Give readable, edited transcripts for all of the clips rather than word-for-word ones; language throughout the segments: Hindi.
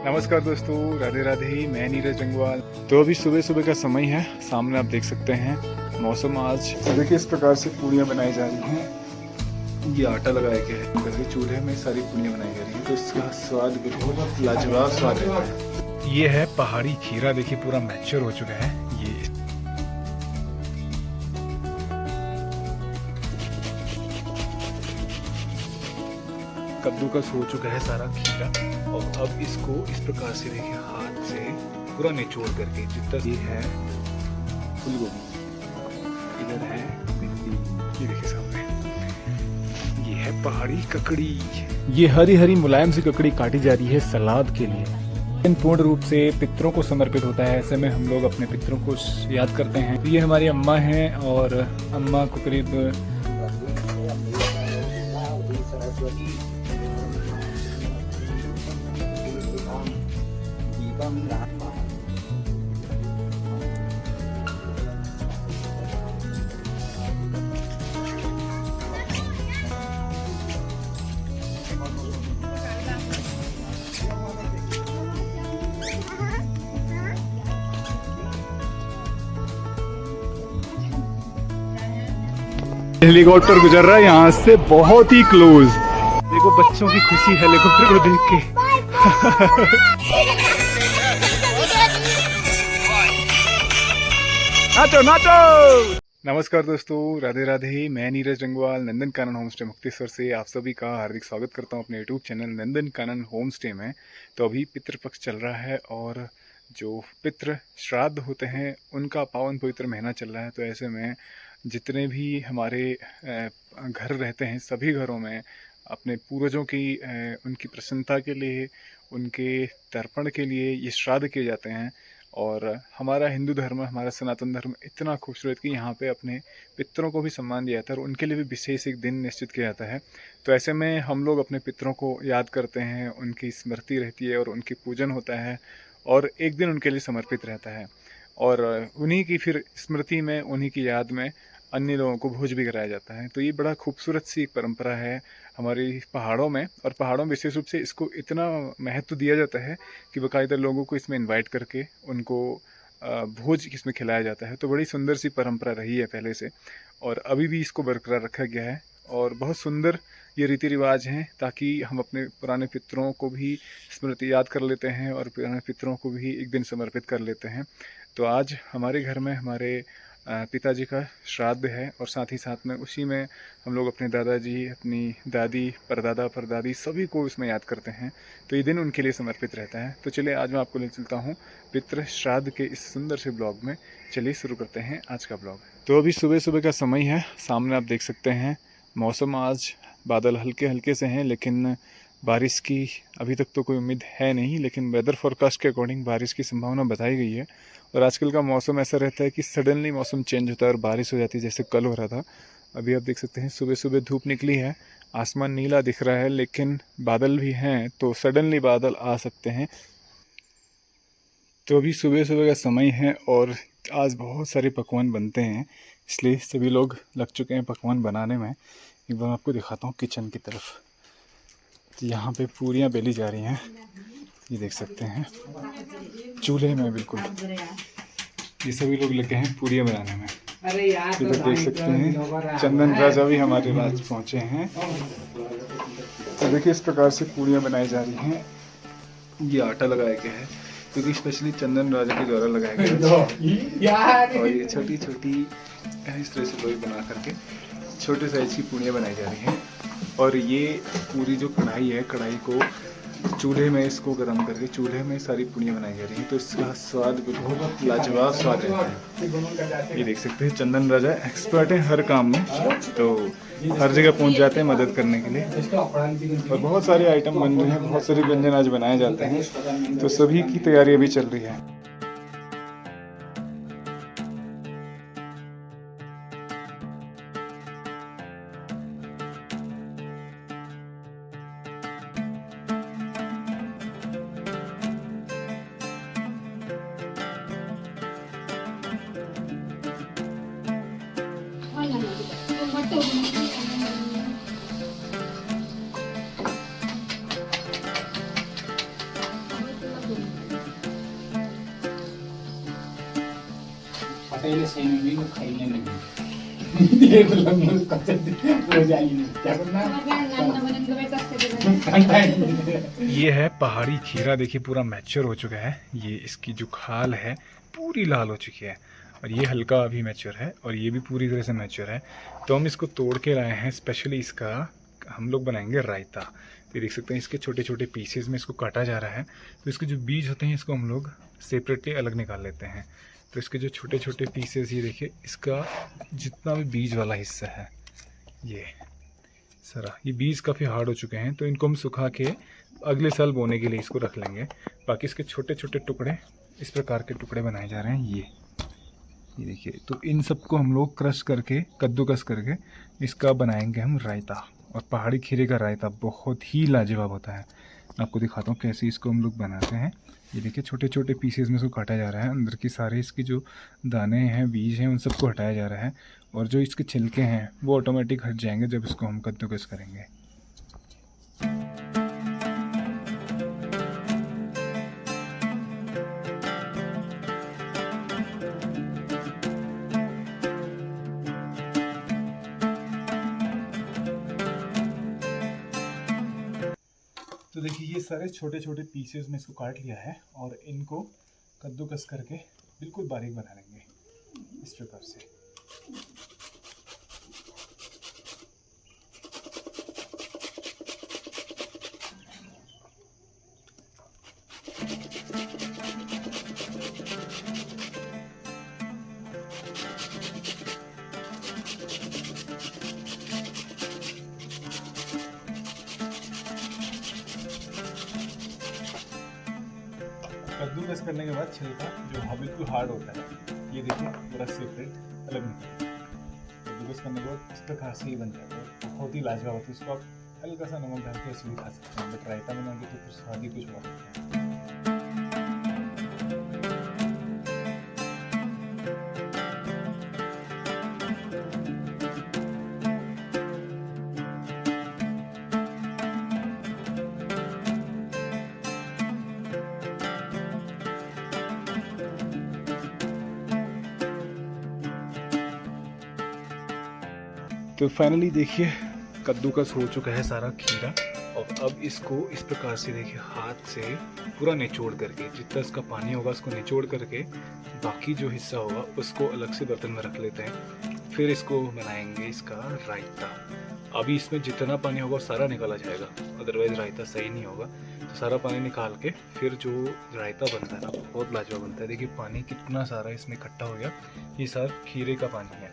नमस्कार दोस्तों, राधे राधे। मैं नीरज जंगवाल। तो अभी सुबह सुबह का समय है, सामने आप देख सकते हैं मौसम आज। तो देखिए इस प्रकार से पूड़ियाँ बनाई जा रही हैं। ये आटा लगाया गया है करके चूल्हे में सारी पूड़ियाँ बनाई जा रही हैं, तो इसका स्वाद बिल्कुल लाजवाब स्वाद है। ये है पहाड़ी खीरा, देखिए पूरा मैच्योर हो चुका है। ये कद्दूकस हो चुका है सारा खीरा, और अब इसको इस प्रकार से देखिए हाथ से पूरा निचोड़ करके, जितना ये है फूल गोभी, इधर है भिंडी, ये देखिए सामने ये है पहाड़ी ककड़ी। ये हरी हरी मुलायम सी ककड़ी काटी जा रही है सलाद के लिए। पूर्ण रूप से पितरों को समर्पित होता है, ऐसे में हम लोग अपने पितरों को याद करते हैं। ये हमारी अम्मा हैं, और अम्मा को करीब हेलीकॉप्टर गुजर रहा है यहाँ से बहुत ही क्लोज। देखो बच्चों की खुशी हेलीकॉप्टर को देख के। नाचो नाचो। नमस्कार दोस्तों, राधे राधे। मैं नीरज जंगवाल नंदन कानन होम स्टे मुक्तेश्वर से आप सभी का हार्दिक स्वागत करता हूँ अपने YouTube channel Nandan Kanan home stay में। तो अभी पितृपक्ष चल रहा है, और जो पितृ श्राद्ध होते हैं उनका पावन पवित्र महीना चल रहा है। तो ऐसे में जितने भी हमारे घर रहते हैं, सभी घरों में अपने पूर्वजों की उनकी प्रसन्नता के लिए, उनके तर्पण के लिए ये श्राद्ध किए जाते हैं। और हमारा हिंदू धर्म, हमारा सनातन धर्म इतना खूबसूरत कि यहाँ पे अपने पितरों को भी सम्मान दिया जाता है, और उनके लिए भी विशेष एक दिन निश्चित किया जाता है। तो ऐसे में हम लोग अपने पितरों को याद करते हैं, उनकी स्मृति रहती है और उनकी पूजन होता है, और एक दिन उनके लिए समर्पित रहता है। और उन्हीं की फिर स्मृति में, उन्हीं की याद में अन्य लोगों को भोज भी कराया जाता है। तो ये बड़ा खूबसूरत सी एक परंपरा है हमारी पहाड़ों में, और पहाड़ों में विशेष रूप से इसको इतना महत्व दिया जाता है कि बाकायदा लोगों को इसमें इनवाइट करके उनको भोज इसमें खिलाया जाता है। तो बड़ी सुंदर सी परंपरा रही है पहले से, और अभी भी इसको बरकरार रखा गया है। और बहुत सुंदर ये रीति रिवाज हैं, ताकि हम अपने पुराने पितरों को भी स्मृति याद कर लेते हैं, और पुराने पितरों को भी एक दिन समर्पित कर लेते हैं। तो आज हमारे घर में हमारे पिताजी का श्राद्ध है, और साथ ही साथ में उसी में हम लोग अपने दादाजी, अपनी दादी, परदादा, परदादी सभी को इसमें याद करते हैं। तो ये दिन उनके लिए समर्पित रहता है। तो चलिए आज मैं आपको ले चलता हूँ पितृ श्राद्ध के इस सुंदर से ब्लॉग में। चलिए शुरू करते हैं आज का ब्लॉग। तो अभी सुबह सुबह का समय है, सामने आप देख सकते हैं मौसम आज बादल हल्के हल्के से हैं, लेकिन बारिश की अभी तक तो कोई उम्मीद है नहीं। लेकिन वेदर फोरकास्ट के अकॉर्डिंग बारिश की संभावना बताई गई है। और आजकल का मौसम ऐसा रहता है कि सडनली मौसम चेंज होता है और बारिश हो जाती है, जैसे कल हो रहा था। अभी आप देख सकते हैं सुबह सुबह धूप निकली है, आसमान नीला दिख रहा है, लेकिन बादल भी हैं, तो सडनली बादल आ सकते हैं। तो अभी सुबह सुबह का समय है, और आज बहुत सारे पकवान बनते हैं, इसलिए सभी लोग लग चुके हैं पकवान बनाने में। एक बार आपको दिखाता हूँ किचन की तरफ। तो यहाँ पे पूरियाँ बेली जा रही हैं, ये देख सकते हैं चूल्हे में। बिल्कुल ये सभी लोग लगे हैं पूरियाँ बनाने में। इधर देख सकते हैं चंदन राजा भी हमारे पास पहुँचे हैं। तो देखिए इस प्रकार से पूरियाँ बनाई जा रही हैं। ये आटा लगाया गया है, क्योंकि स्पेशली चंदन राजा के द्वारा लगाया गया है। और ये छोटी छोटी इस तरह से लोई बना करके छोटे साइज की पूरियाँ बनाई जा रही हैं। और ये पूरी जो कढ़ाई है, कढ़ाई को चूल्हे में इसको गर्म करके चूल्हे में सारी पूड़ियाँ बनाई जा रही हैं। तो इसका स्वाद बहुत लाजवाब स्वाद रहता है। ये देख सकते हैं चंदन राजा एक्सपर्ट है हर काम में, तो हर जगह पहुंच जाते हैं मदद करने के लिए। और बहुत सारे आइटम बन रहे हैं, बहुत सारे व्यंजन आज बनाए जाते हैं, तो सभी की तैयारी अभी चल रही है। पहले से भी खाइले नहीं ये तो लगभग कच्चे हो जाएगी क्या करना ये है पहाड़ी खीरा। देखिए पूरा मैच्योर हो चुका है। ये इसकी जो खाल है पूरी लाल हो चुकी है और ये हल्का अभी मैच्योर है और ये भी पूरी तरह से मैच्योर है। तो हम इसको तोड़ के लाए हैं स्पेशली। इसका हम लोग बनाएंगे रायता। तो देख सकते हैं इसके छोटे छोटे पीसेस में इसको काटा जा रहा है। तो इसके जो बीज होते हैं इसको हम लोग सेपरेटली अलग निकाल लेते हैं। तो इसके जो छोटे छोटे पीसेस, ये देखिए इसका जितना भी बीज वाला हिस्सा है ये सारा, ये बीज काफ़ी हार्ड हो चुके हैं। तो इनको हम सुखा के अगले साल बोने के लिए इसको रख लेंगे। बाकी इसके छोटे छोटे टुकड़े, इस प्रकार के टुकड़े बनाए जा रहे हैं। ये देखिए, तो इन सबको हम लोग क्रश करके, कद्दूकस करके इसका बनाएंगे हम रायता। और पहाड़ी खीरे का रायता बहुत ही लाजवाब होता है। मैं आपको दिखाता हूँ कैसे इसको हम लोग बनाते हैं। ये देखिए छोटे छोटे पीसेस में इसको काटा जा रहा है। अंदर की सारे इसके जो दाने हैं, बीज हैं, उन सबको हटाया जा रहा है। और जो इसके छिलके हैं वो ऑटोमेटिक हट जाएंगे जब इसको हम कद्दूकस करेंगे। तो देखिए ये सारे छोटे छोटे पीसेस में इसको काट लिया है और इनको कद्दूकस करके बिल्कुल बारीक बना लेंगे इस प्रकार से। कद्दूकस करने के बाद छिलका जो बिल्कुल हार्ड होता है, ये देखिए पूरा सेपरेट अलग निकलता है। कद्दूकस करने के बाद इस प्रकार से ही बन जाता है। बहुत ही लाजवाब होता है। इसको आप हल्का सा नमक डाल के ऐसे भी खा सकते हैं। बट रायता बनाएंगे तो कुछ स्वाद ही कुछ और होता है। तो फाइनली देखिए कद्दूकस हो चुका है सारा खीरा। और अब इसको इस प्रकार से देखिए हाथ से पूरा निचोड़ करके, जितना इसका पानी होगा उसको निचोड़ करके बाकी जो हिस्सा होगा उसको अलग से बर्तन में रख लेते हैं। फिर इसको बनाएंगे इसका रायता। अभी इसमें जितना पानी होगा सारा निकाला जाएगा, अदरवाइज रायता सही नहीं होगा। तो सारा पानी निकाल के फिर जो रायता बनता है ना, बहुत लाजवाब बनता है। देखिए पानी कितना सारा इसमें इकट्ठा हो गया। ये सारा खीरे का पानी है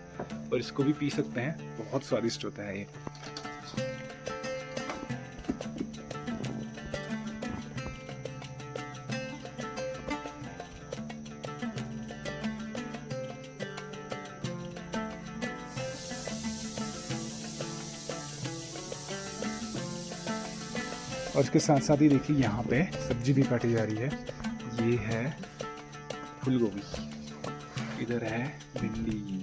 और इसको भी पी सकते हैं, बहुत स्वादिष्ट होता है ये। और इसके साथ साथ ही देखिए यहाँ पे सब्जी भी काटी जा रही है। ये है फूल गोभी, इधर है भिंडी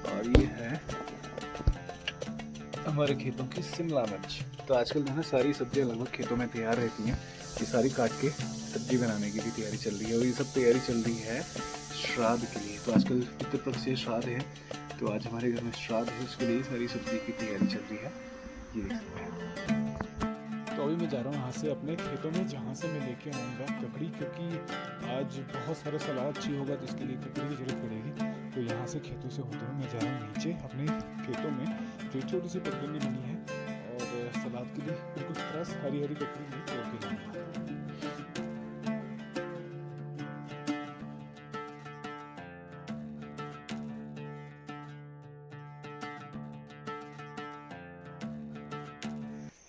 और ये है हमारे खेतों की शिमला मिर्च। तो आजकल जो है ना सारी सब्जियां लगभग खेतों में तैयार रहती हैं। ये सारी काट के सब्जी बनाने की भी तैयारी चल रही है। और ये सब तैयारी चल रही है श्राद्ध के लिए। तो आजकल पितृपक्ष से श्राद्ध है, तो आज हमारे घर में श्राद्ध है, उसके लिए सारी सब्जी की तैयारी चल रही है। ये देख सकते हैं। तो अभी मैं जा रहा हूँ यहाँ से अपने खेतों में, जहाँ से मैं लेके आऊँगा ककड़ी, क्योंकि आज बहुत सारा सलाद चाहिए होगा तो इसके लिए ककड़ी की ज़रूरत पड़ेगी। तो यहाँ से खेतों से होते हुए मैं जा रहा हूँ नीचे अपने खेतों में, जो छोटी सी पगडंडी बनी है, और सलाद के लिए बिल्कुल फ्रेश हरी हरी ककड़ी में तोड़ के लाऊंगा।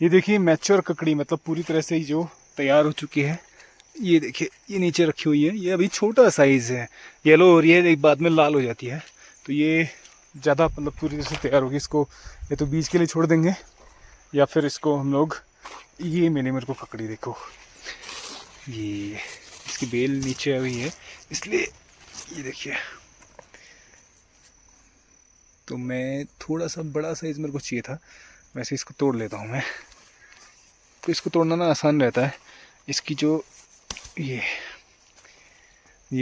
ये देखिए मैच्योर ककड़ी, मतलब पूरी तरह से ही जो तैयार हो चुकी है। ये देखिए ये नीचे रखी हुई है। ये अभी छोटा साइज़ है, येलो हो रही है, एक बाद में लाल हो जाती है। तो ये ज़्यादा मतलब पूरी तरह से तैयार होगी। इसको या तो बीज के लिए छोड़ देंगे या फिर इसको हम लोग, ये मैंने मेरे को ककड़ी देखो, ये इसकी बेल नीचे आई हुई है इसलिए ये देखिए। तो मैं थोड़ा सा बड़ा साइज़ मेरे को चाहिए था, वैसे इसको तोड़ लेता हूँ मैं। तो इसको तोड़ना ना आसान रहता है। इसकी जो ये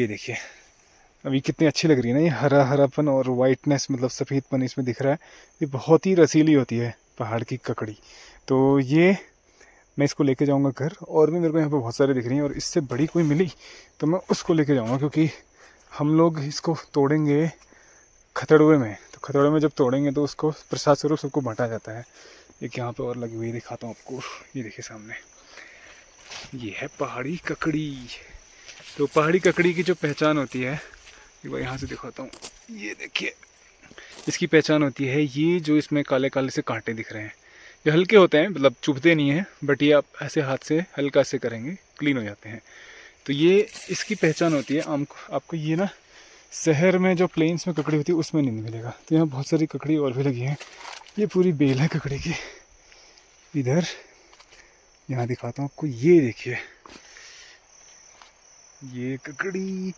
देखिए अभी कितनी अच्छी लग रही है ना, ये हरा हरापन और वाइटनेस, मतलब सफ़ेदपन इसमें दिख रहा है। ये बहुत ही रसीली होती है पहाड़ की ककड़ी। तो ये मैं इसको लेके जाऊंगा घर, और भी मेरे को यहाँ पे बहुत सारे दिख रही हैं, और इससे बड़ी कोई मिली तो मैं उसको लेके जाऊंगा, क्योंकि हम लोग इसको तोड़ेंगे खतड़ुए में। तो खतड़ुए में जब तोड़ेंगे तो उसको प्रसाद स्वरूप सबको बांटा जाता है। एक यहाँ पे और लगी हुई दिखाता हूँ आपको, ये देखिए सामने, ये है पहाड़ी ककड़ी। तो पहाड़ी ककड़ी की जो पहचान होती है, एक बार यहाँ से दिखाता हूँ, ये देखिए इसकी पहचान होती है ये जो इसमें काले काले से कांटे दिख रहे हैं, ये हल्के होते हैं, मतलब चुभते नहीं हैं, बट ये आप ऐसे हाथ से हल्का से करेंगे क्लीन हो जाते हैं। तो ये इसकी पहचान होती है। आपको ये ना शहर में जो प्लेन्स में ककड़ी होती है उसमें नहीं मिलेगा। तो यहाँ बहुत सारी ककड़ी और भी लगी हैं, ये पूरी बेल है ककड़ी की। इधर यहाँ दिखाता हूँ आपको, ये देखिए ये ककड़ी,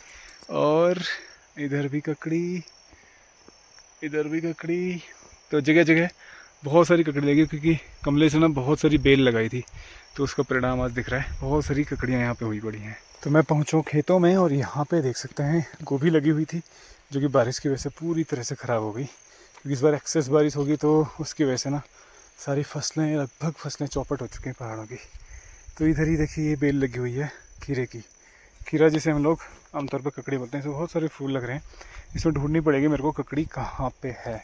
और इधर भी ककड़ी, इधर भी ककड़ी। तो जगह जगह बहुत सारी ककड़ी लगी, क्योंकि कमले से ना बहुत सारी बेल लगाई थी, तो उसका परिणाम आज दिख रहा है। बहुत सारी ककड़ियाँ यहाँ पे हुई पड़ी हैं। तो मैं पहुँचा खेतों में, और यहाँ पे देख सकते हैं गोभी लगी हुई थी, जो कि बारिश की वजह से पूरी तरह से ख़राब हो गई, क्योंकि इस बार एक्सेस बारिश होगी तो उसकी वजह से ना सारी फसलें, लगभग फसलें चौपट हो चुकी हैं पहाड़ों की। तो इधर ही देखिए ये बेल लगी हुई है खीरे की, खीरा जिसे हम लोग आमतौर पर ककड़ी बोलते हैं। इसमें बहुत सारे फूल लग रहे हैं, इसमें ढूंढनी पड़ेगी मेरे को ककड़ी कहाँ पे है।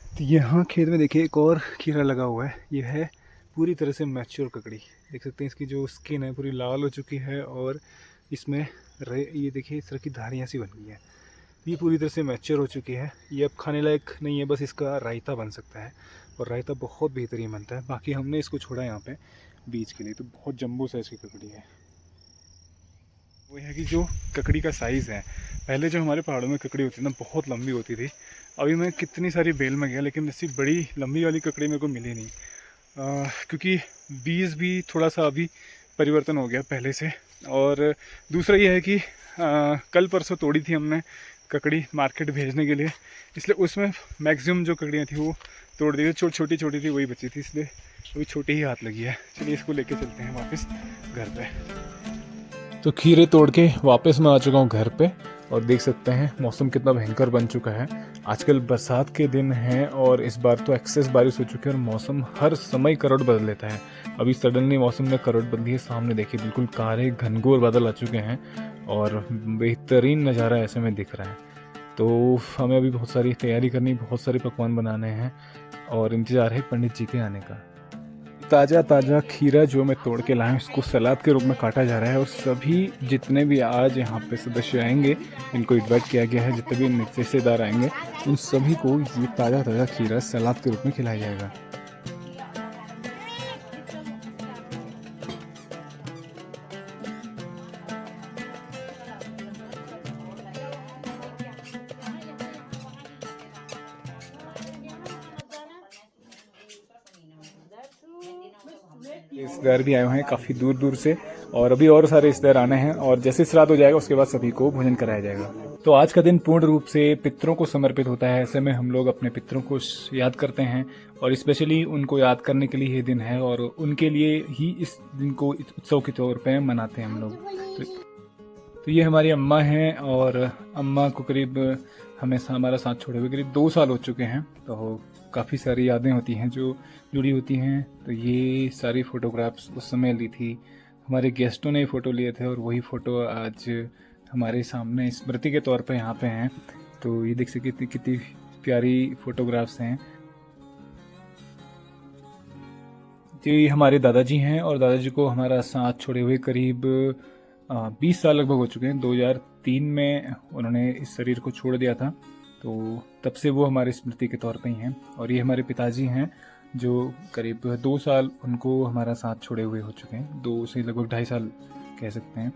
तो यहाँ खेत में देखिए एक और खीरा लगा हुआ है, ये है पूरी तरह से मैच्योर ककड़ी। देख सकते हैं इसकी जो स्किन है पूरी लाल हो चुकी है, और इसमें ये देखिए इस तरह की धारियाँ सी बन गई हैं। ये पूरी तरह से मैच्योर हो चुकी है, ये अब खाने लायक नहीं है, बस इसका रायता बन सकता है, और रायता बहुत बेहतरीन बनता है। बाकी हमने इसको छोड़ा यहाँ पे बीज के लिए। तो बहुत जम्बो साइज़ की ककड़ी है। वो है कि जो ककड़ी का साइज़ है, पहले जो हमारे पहाड़ों में ककड़ी होती थी ना बहुत लंबी होती थी। अभी मैं कितनी सारी बेल में गया, लेकिन ऐसी बड़ी लंबी वाली ककड़ी मेरे को मिली नहीं, क्योंकि बीज भी थोड़ा सा अभी परिवर्तन हो गया पहले से। और दूसरा ये है कि कल परसों तोड़ी थी हमने ककड़ी मार्केट भेजने के लिए, इसलिए उसमें मैक्सिमम जो ककड़ियाँ थी वो तोड़ दी थी, छोटी छोटी थी वही बची थी, इसलिए अभी छोटी ही हाथ लगी है। चलिए इसको लेके चलते हैं वापस घर पे। तो खीरे तोड़ के वापस मैं आ चुका हूँ घर पे, और देख सकते हैं मौसम कितना भयंकर बन चुका है। आजकल बरसात के दिन हैं, और इस बार तो एक्सेस बारिश हो चुकी है, और मौसम हर समय करवट बदल लेता है। अभी सडनली मौसम ने करवट बदली है, सामने देखिए बिल्कुल काले घनघोर बादल आ चुके हैं, और बेहतरीन नज़ारा ऐसे में दिख रहा है। तो हमें अभी बहुत सारी तैयारी करनी, बहुत सारे पकवान बनाने हैं, और इंतज़ार है पंडित जी के आने का। ताज़ा ताज़ा खीरा जो मैं तोड़ के लाया हूँ, इसको सलाद के रूप में काटा जा रहा है, और सभी जितने भी आज यहाँ पे सदस्य आएंगे, इनको इन्वाइट किया गया है, जितने भी रिश्तेदार आएंगे उन सभी को ये ताज़ा ताज़ा खीरा सलाद के रूप में खिलाया जाएगा। रिश्तेदार भी आए हुए हैं काफ़ी दूर दूर से, और अभी और सारे रिश्तेदार आने हैं, और जैसे श्राद्ध हो जाएगा उसके बाद सभी को भोजन कराया जाएगा। तो आज का दिन पूर्ण रूप से पितरों को समर्पित होता है। ऐसे में हम लोग अपने पितरों को याद करते हैं, और स्पेशली उनको याद करने के लिए ये दिन है, और उनके लिए ही इस दिन को उत्सव के तौर पर मनाते हैं हम लोग। तो ये हमारी अम्मा हैं, और अम्मा को करीब हमारा साथ छोड़े हुए करीब 2 साल हो चुके हैं। तो काफ़ी सारी यादें होती हैं जो जुड़ी होती हैं। तो ये सारी फ़ोटोग्राफ्स उस समय ली थी, हमारे गेस्टों ने फ़ोटो लिए थे, और वही फ़ोटो आज हमारे सामने स्मृति के तौर पे यहाँ पे हैं। तो ये देख सकते कितनी प्यारी फ़ोटोग्राफ्स हैं। ये हमारे दादाजी हैं, और दादाजी को हमारा साथ छोड़े हुए करीब 20 साल लगभग हो चुके हैं। 2003 में उन्होंने इस शरीर को छोड़ दिया था, तो तब से वो हमारी स्मृति के तौर पे ही हैं। और ये हमारे पिताजी हैं, जो करीब 2 साल उनको हमारा साथ छोड़े हुए हो चुके हैं, 2 से लगभग 2.5 साल कह सकते हैं।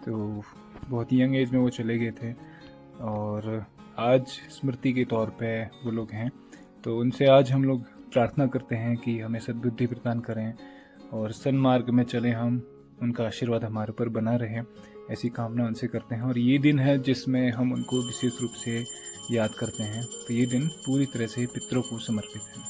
तो बहुत यंग एज में वो चले गए थे, और आज स्मृति के तौर पे वो लोग हैं। तो उनसे आज हम लोग प्रार्थना करते हैं कि हमें सद्बुद्धि प्रदान करें, और सन्मार्ग में चलें हम, उनका आशीर्वाद हमारे ऊपर बना रहे, ऐसी कामना उनसे करते हैं। और ये दिन है जिसमें हम उनको विशेष रूप से याद करते हैं। तो ये दिन पूरी तरह से पितरों को समर्पित है।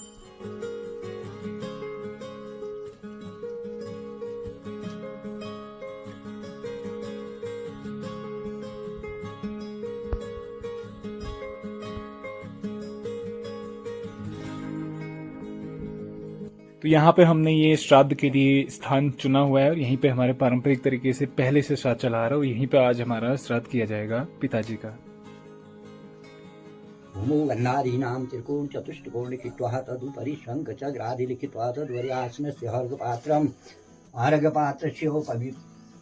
तो यहाँ पे हमने ये श्राद्ध के लिए स्थान चुना हुआ है और यहीं पे हमारे पारंपरिक तरीके से पहले से श्राद्ध चला आ रहा है और यहीं पे आज हमारा श्राद्ध किया जाएगा पिताजी का। भूमो गन्नादीनां त्रिकोण चतुष्टकोण लिखित्वा तदुपरि शङ्खचक्रादि लिखित्वा तद्वर्यासनस्य अर्घपात्रम् अर्घपात्रस्य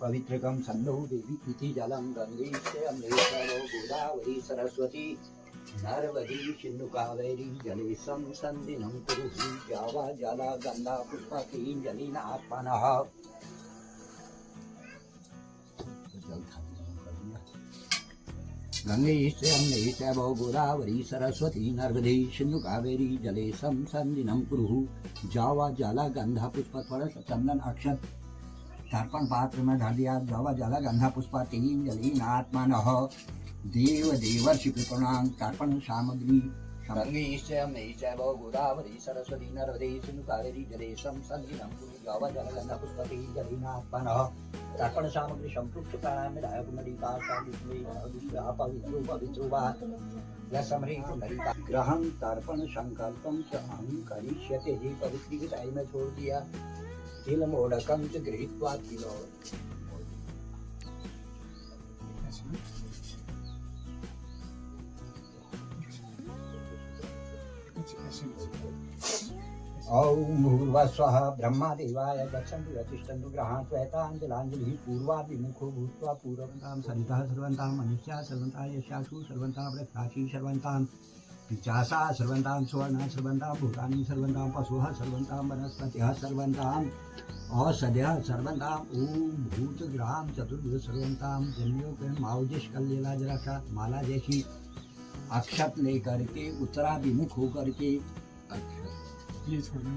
पवित्रकं सन्नो देवी इति जलं गङ्गे अमृतसरो गोदावरी सरस्वती नर्मदी सिन्धु कावेरी जले संसन्दिनं कुरु जावा जला गन्धा पुष्पकीं जलेन आत्मनः गंगे यमुने चैव गोदावरी सरस्वती नर्मदे सिन्धु कावेरी जले संसन्दिनं कुरु जावा जला गंधा पुष्प फल चंदन अक्षत तर्पण पात्र में धर दिया। जावा जला गंधा पुष्प तीन जलीन आत्मनः देव देवर्षि कृपणां तर्पण सामग्री गंगे यमुने चैव गोदावरी सरस्वती नर्मदे सिन्धु कावेरी जले संसन्दिनं कुरु जावा जला गंधा पुष्प तीन जलीन आत्मनः तर्पण सामग्री संपृक्त प्राणायाम दायक नलिका पवित्रो वा यमरी नलिका ग्रहण तर्पण संकल्पम च अहं करिष्यते ही पवित्री के टाइम में छोड़ दिया। तिल मोड़कम च गृहीत्वा तिलो ओम भूर्वस्वः ब्रह्मदेवाय गच्छन्तु यतिष्ठन्तु गृहाणत्वैताञ्जलाञ्जलिः पूर्वाभिमुखो भूत्वा पूर्वन्तां सरितः सर्वन्तां मनुष्याः सर्वन्तां यशासु सर्वन्तां वृक्षासि सर्वन्तां पिचासा सर्वन्तां सुवर्णः सर्वन्तां भूतानि सर्वन्तां पशुः सर्वन्तां वनस्पतयः सर्वन्तां औषधयः सर्वन्तां ॐ भूतग्राम चतुर्भुज सर्वन्तां जन्यों माओजिश कल्लेला जरा माला जैसी अक्षत लेकर के उत्तराभिमुख होकर के ये छोड़ना।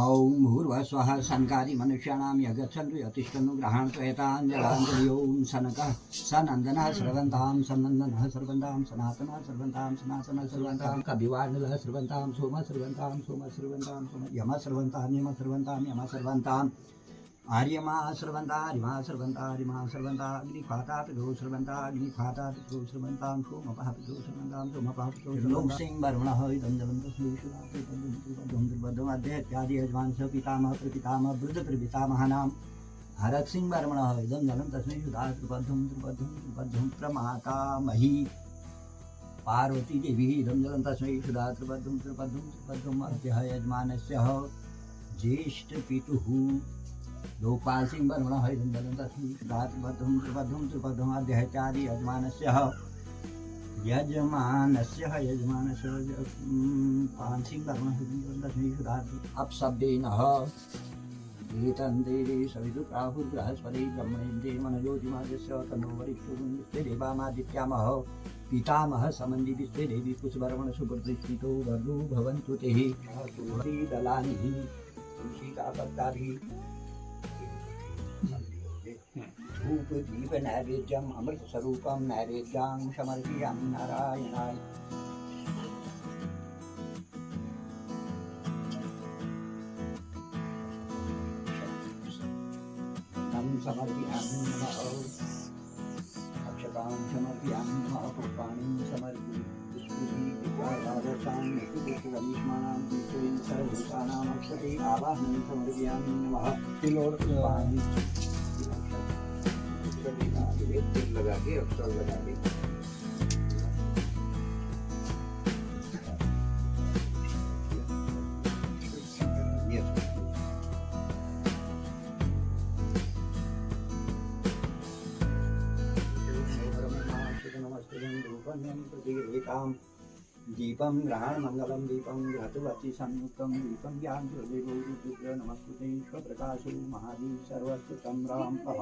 ओम भूर्भुवस्वः सनकादि मनुष्याणां यगच्छन्तु यतिष्ठन्तु गृहाणत्वैताञ्जलाञ्जलि ओम सनकः सनन्दनः सर्वन्तां सनन्दनः सर्वन्तां सनातनः सर्वन्तां सनातनः सर्वन्तां कविवार्णलः सर्वन्तां सोमः सर्वन्तां सोमः सर्वन्तां सोमः यमः सर्वन्तां यमः सर्वन्तां यमः सर्वन्तां आर्यमा सर्वन्ता आर्यमा सर्वन्ता आर्यमा सर्वन्ता अग्निखाता पितरो सर्वन्ता अग्निखाता पितरो सर्वन्तां सोमपः पितरो सर्वन्तां सोमपः पितरो लोक सिंह वर्णः इदं जलं तस्मै अध्ययत्यादि यजमानस्य पितामह प्रपितामह वृद्ध प्रपितामहानां हरत सिंह वर्मणः इदं जलं तस्मै सुधा त्रिपद्धं प्रमाता मही पार्वती देवी इदं जलं तस्मै सुधा त्रिपद्धं अद्य यजमानस्य ज्येष्ठ पितुः लोकपाल सिंह वर्मणः इदं जलं तस्मै सुधा त्रिपद्धं अद्य यजमानस्य पान सिंह वर्मणः इदं जलं तस्मै सुधा अपशब्देनः एतं देवे सवितुर्प्राहुर्बृहस्पति ब्रह्मणेन्द्रे मनोज्योतिमादिस्य तन्नो वरिष्ठो देवामादित्यामः पितामह समन्वि विश्वे देवी कुशवर्मण सुप्रतिष्ठितो वर्धो भवन्तु ते तुलसी दलानि तुलसी का पत्ता भी धूप दीप नैवेद्यम अमृत स्वरूपम नैवेद्यां समर्पयामि नारायणाय। समर्पयामि नमः अक्षतां समर्पयामि नमः पुष्पाणि समर्पयामि पुष्पैः विद्यादादशां पुष्पगणेशमानां पुष्पैः सर्वभूतानाम् अक्षते आवाहनं समर्पयामि नमः तिलोर्पुष्पाणि तेल लगा के अक्षर लगा के दीपं ग्रहण मंगलम दीपं घृतवती संयुक्तं दीपं ज्ञानदेवो रुद्र नमस्ते स्वप्रकाशो महादीप सर्वस्तुतं रामः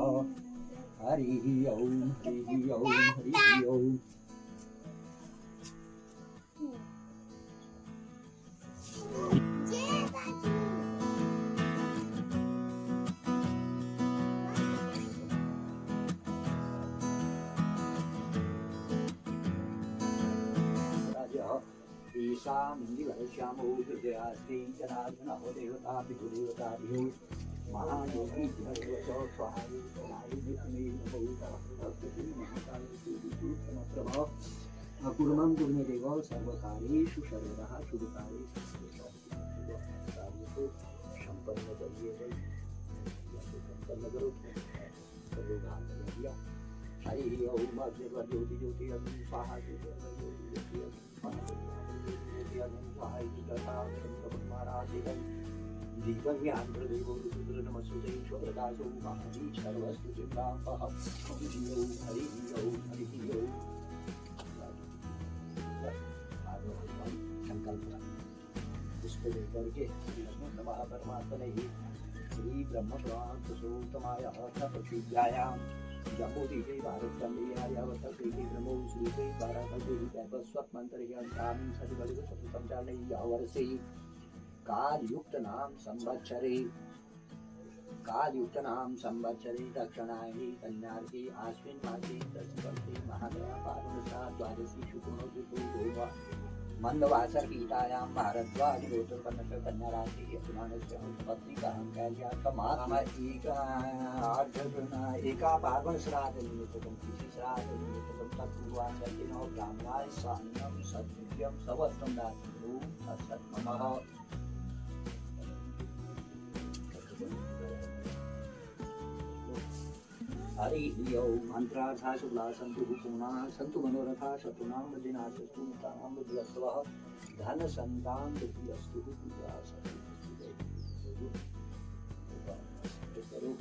हरि ओम हरि ओम हरि ओम। ईशा मंदिरश्यामो हृदयास्ति जनार्दनो देवता पितृदेवता महायोगी भगवतो स्वाहाय स्वाहाय विष्णुवे नमः कुर्मं कुर्मदेव सर्वकार्येषु सर्वदा शुभकार्येषु संपन्न करिए संपन्न करो हरि ओम ज्योति ज्योति अग्नि स्वाहा ज्योति ज्योति अग्नि स्वाहा महाराज जीवन ज्ञान प्रदेव रुद्र नमस्ते ईश्वरदासो महावी सर्वस्तु चित्रापह हरि ओम हरि ओम हरि ओम संकल्प इसको लेकर के नमः परमात्मने श्री ब्रह्म पुराण पुरुषोत्तमाय प्रसिद्धायाम जम्बूदीपे भारतचंद्रियायावत प्रीति ब्रह्मो श्रीते भारतदेवी वैवस्वत मंत्रयंताम सदिवलिव सतुसंचालय यावर्षे कालयुक्त नाम संवत्सरे दक्षिणायने कन्यार्के आश्विन मासे दशवर्षे महालया पार्वणसा द्वादशी शुक्लः मंदवासर गीतायां भारद्वाज गोत्रोत्पन्न कन्या राशि अभिमानस्य पत्नी का हम कह दिया कमात्मा एका पार्वण श्राद्ध निमित्तकम किसी श्राद्ध निमित्तकम तत्पूर्वां गतिनो ब्राह्मणाय सान्नम सत्युज्यम सवस्त्रम दातु तत्सत्मः हरि ओम मंत्रार्था शुक्ला संतु पूर्णा संतु मनोरथा शत्रुनां विनाशस्तु मुक्तानां बुद्धिरस्तवः धन संतान बुद्धिरस्तु पूजा करो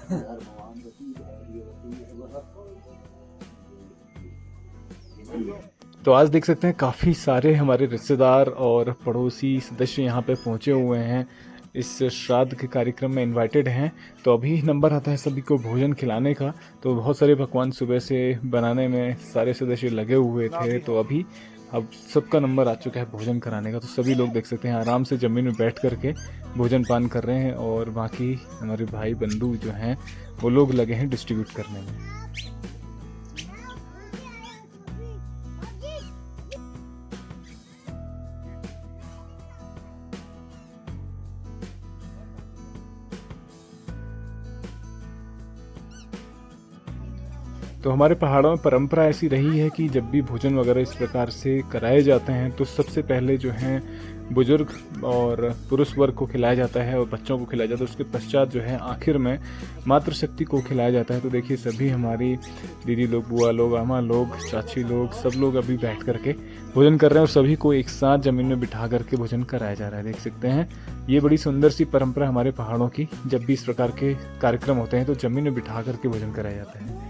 धर्मवान गति तो आज देख सकते हैं काफ़ी सारे हमारे रिश्तेदार और पड़ोसी सदस्य यहाँ पे पहुँचे हुए हैं, इस श्राद्ध के कार्यक्रम में इनवाइटेड हैं। तो अभी नंबर आता है सभी को भोजन खिलाने का। तो बहुत सारे पकवान सुबह से बनाने में सारे सदस्य लगे हुए थे, तो अभी अब सबका नंबर आ चुका है भोजन कराने का। तो सभी लोग देख सकते हैं आराम से ज़मीन में बैठ करके भोजन पान कर रहे हैं और बाकी हमारे भाई बंधु जो हैं वो लोग लगे हैं डिस्ट्रीब्यूट करने में। तो हमारे पहाड़ों में परंपरा ऐसी रही है कि जब भी भोजन वगैरह इस प्रकार से कराए जाते हैं तो सबसे पहले जो हैं बुजुर्ग और पुरुष वर्ग को खिलाया जाता है और बच्चों को खिलाया जाता है। उसके पश्चात जो है आखिर में मातृशक्ति को खिलाया जाता है। तो देखिए सभी हमारी दीदी लोग, बुआ लोग, अम्मा लोग, चाची लोग, सब लोग अभी बैठ करके भोजन कर रहे हैं और सभी को एक साथ ज़मीन में बिठा करके भोजन कराया जा रहा है। देख सकते हैं ये बड़ी सुंदर सी परंपरा हमारे पहाड़ों की। जब भी इस प्रकार के कार्यक्रम होते हैं तो ज़मीन में बिठा करके भोजन कराया जाता है।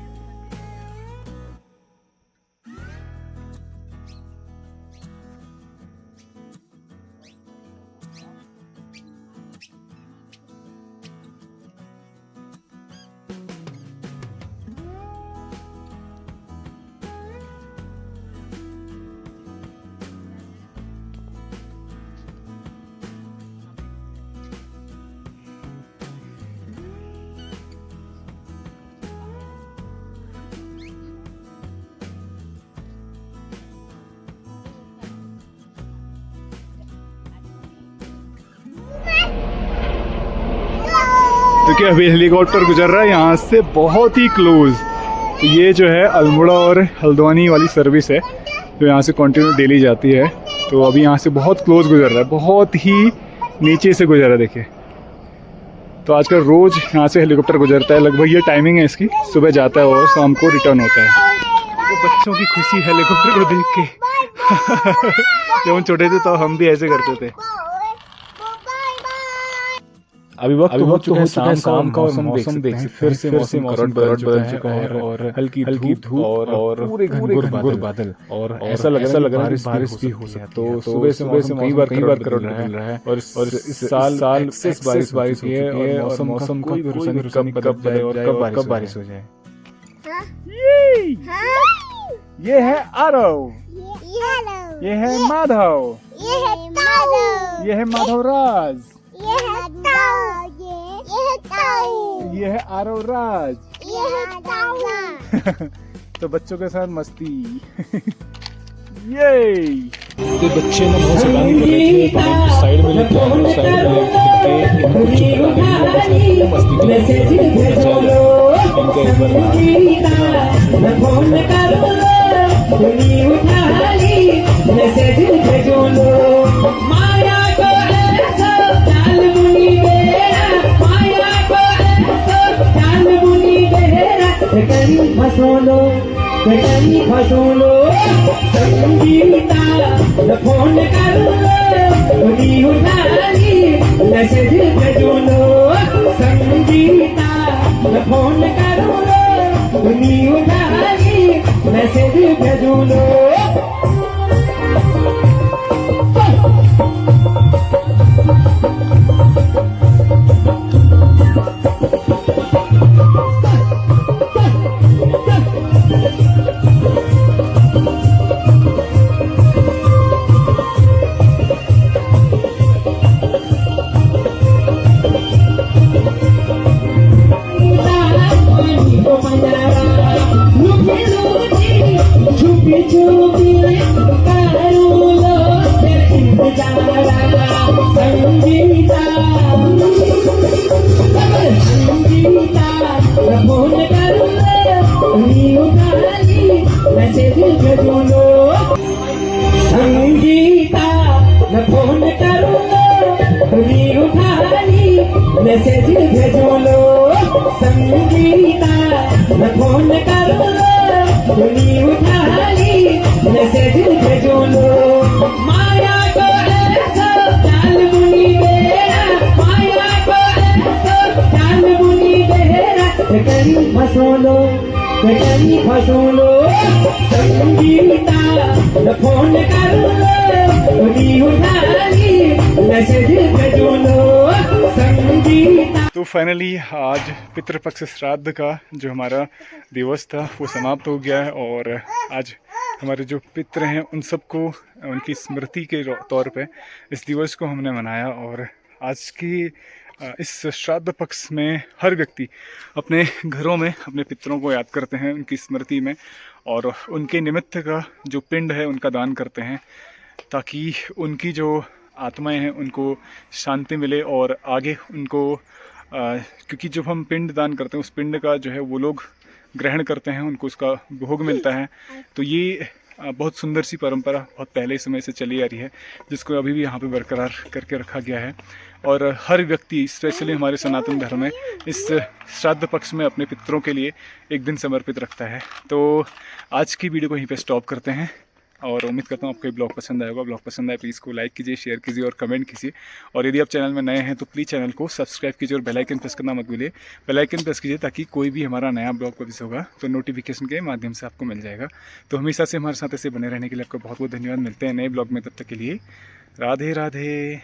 देखिए अभी हेलीकॉप्टर गुजर रहा है यहाँ से बहुत ही क्लोज। तो ये जो है अल्मोड़ा और हल्द्वानी वाली सर्विस है जो यहाँ से कंटिन्यू डेली जाती है। तो अभी यहाँ से बहुत क्लोज गुजर रहा है, बहुत ही नीचे से गुजर रहा है। देखिए तो आजकल रोज़ यहाँ से हेलीकॉप्टर गुजरता है, लगभग ये टाइमिंग है इसकी, सुबह जाता है और शाम को रिटर्न होता है। तो बच्चों की खुशी हेलीकॉप्टर को देख के जब हम छोटे थे तो हम भी ऐसे करते थे। अभी वक्त हो चुका है शाम का और मौसम देख फिर से मौसम बदल चुका है और हल्की धूप और पूरे घनघोर बादल और ऐसा लग रहा है बारिश भी हो सकती है। तो सुबह से कई बार करोड़ बदल रहा है और इस साल इस बारिश हुई है और मौसम कोई भरोसा नहीं कब बदले और कब बारिश हो जाए। ये है आरव, ये है माधव, ये है माधवराज, ये है आरव राज। तो बच्चों के साथ मस्ती। ये बच्चे ना बहुत शैतानी कर रहे थे, तो मैं साइड में लेके आया, साइड में लेके इनको चुप कराने के लिए मस्ती कर रहे थे। इनका एक बार फसोलो संगीता फोन करो उठाली मैसेज भेजोलो संगीता फोन करो उठाली मैसेज भेजोलो मैसेज भेजो लो संगीता फोन करो उठा ली मैसेज भेजो लो माया को ऐसा चाल बुनी बेरा माया को ऐसा चाल बुनी बेरा कहीं फंसो लो संगीता फोन करो उठा ली मैसेज भेजो लो संगीता। तो फाइनली आज पितृपक्ष श्राद्ध का जो हमारा दिवस था वो समाप्त हो गया है, और आज हमारे जो पितृ हैं उन सबको उनकी स्मृति के तौर पे इस दिवस को हमने मनाया। और आज की इस श्राद्ध पक्ष में हर व्यक्ति अपने घरों में अपने पितरों को याद करते हैं उनकी स्मृति में, और उनके निमित्त का जो पिंड है उनका दान करते हैं, ताकि उनकी जो आत्माएं हैं उनको शांति मिले और आगे उनको क्योंकि जब हम पिंड दान करते हैं उस पिंड का जो है वो लोग ग्रहण करते हैं, उनको उसका भोग मिलता है। तो ये बहुत सुंदर सी परंपरा बहुत पहले समय से चली आ रही है, जिसको अभी भी यहाँ पे बरकरार करके रखा गया है। और हर व्यक्ति स्पेशली हमारे सनातन धर्म में इस श्राद्ध पक्ष में अपने पितरों के लिए एक दिन समर्पित रखता है। तो आज की वीडियो को यहीं पे स्टॉप करते हैं, और उम्मीद करता हूँ आपको ये ब्लॉग पसंद आएगा। ब्लॉग पसंद आए प्लीज़ इसको लाइक कीजिए, शेयर कीजिए और कमेंट कीजिए। और यदि आप चैनल में नए हैं तो प्लीज़ चैनल को सब्सक्राइब कीजिए और बेल आइकन प्रेस करना मत भूलिए। बेल आइकन प्रेस कीजिए ताकि कोई भी हमारा नया ब्लॉग पब्लिश होगा तो नोटिफिकेशन के माध्यम से आपको मिल जाएगा। तो हमेशा से हमारे साथ ऐसे बने रहने के लिए आपका बहुत बहुत धन्यवाद। मिलते हैं नए ब्लॉग में, तब तक के लिए राधे राधे।